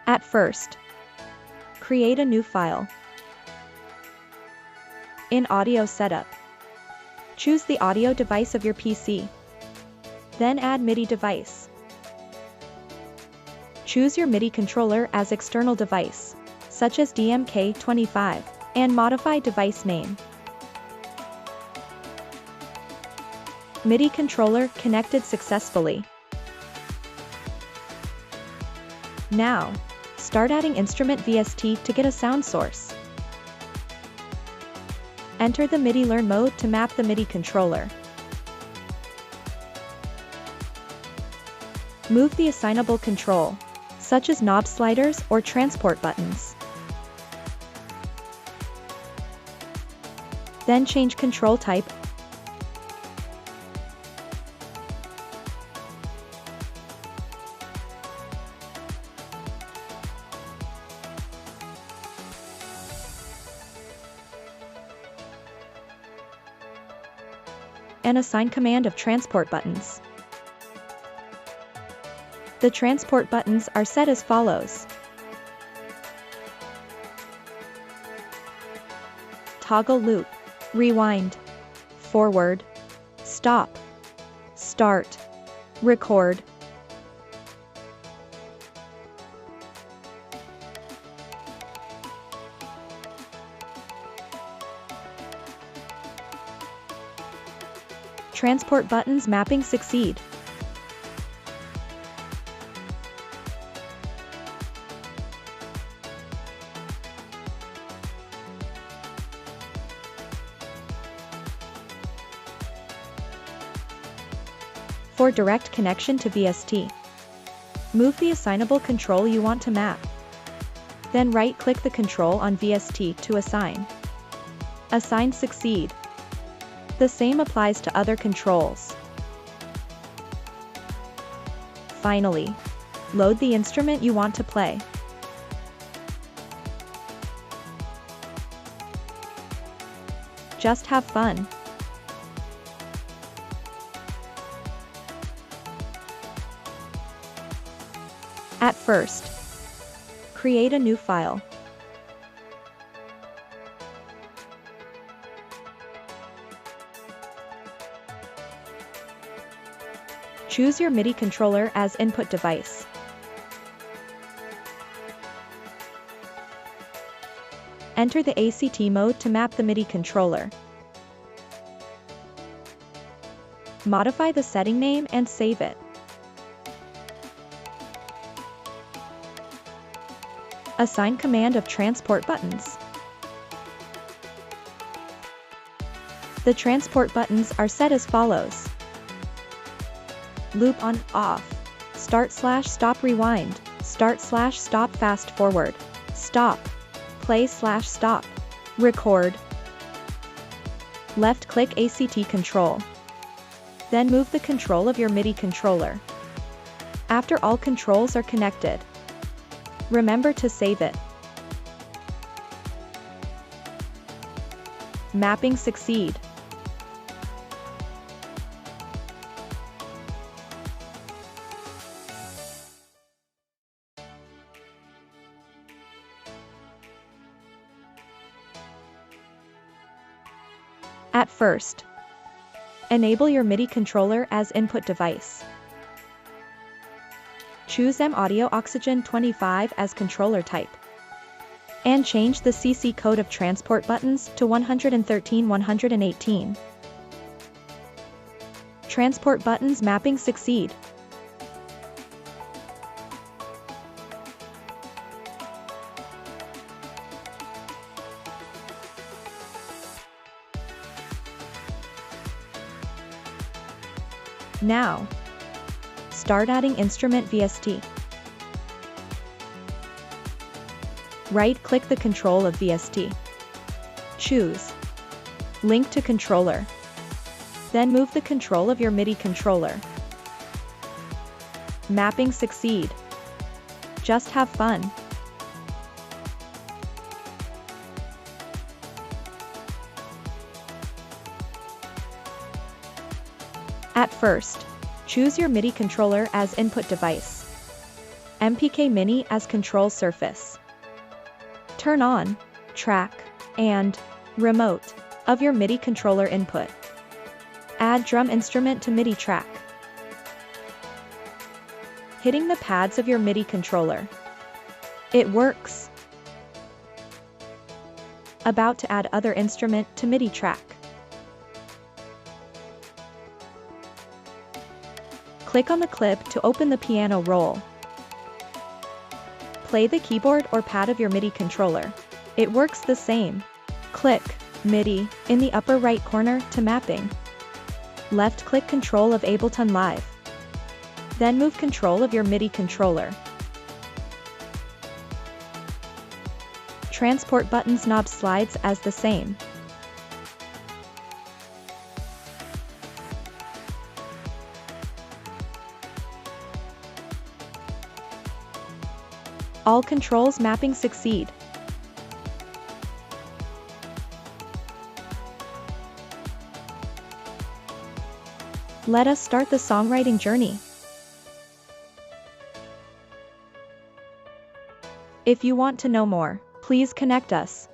At first, create a new file. In Audio Setup, choose the audio device of your PC. Then add MIDI device. Choose your MIDI controller as external device, such as DMK25, and modify device name. MIDI controller connected successfully. Now, start adding instrument VST to get a sound source. Enter the MIDI Learn mode to map the MIDI controller. Move the assignable control, such as knob sliders or transport buttons. Then change control type. And assign command of transport buttons. The transport buttons are set as follows. Toggle loop, rewind, forward, stop, start, record. Transport buttons mapping succeed. For direct connection to VST, move the assignable control you want to map. Then right-click the control on VST to assign. Assign succeed. The same applies to other controls. Finally, load the instrument you want to play. Just have fun. At first, create a new file. Choose your MIDI controller as input device. Enter the ACT mode to map the MIDI controller. Modify the setting name and save it. Assign command of transport buttons. The transport buttons are set as follows. Loop on, off, start/stop rewind, start/stop fast forward, stop, play/stop, record. Left-click ACT control. Then move the control of your MIDI controller. After all controls are connected, remember to save it. Mapping succeed. At first, enable your MIDI controller as input device. Choose M Audio Oxygen 25 as controller type. And change the CC code of transport buttons to 113-118. Transport buttons mapping succeed. Now, start adding instrument VST. Right-click the control of VST. Choose Link to Controller. Then move the control of your MIDI controller. Mapping succeed. Just have fun. At first, choose your MIDI controller as input device. MPK Mini as control surface. Turn on, track, and remote of your MIDI controller input. Add drum instrument to MIDI track. Hitting the pads of your MIDI controller. It works. About to add other instrument to MIDI track. Click on the clip to open the piano roll. Play the keyboard or pad of your MIDI controller. It works the same. Click MIDI in the upper right corner to mapping. Left-click control of Ableton Live. Then move control of your MIDI controller. Transport buttons knob slides as the same. All controls mapping succeed. Let us start the songwriting journey. If you want to know more, please connect us.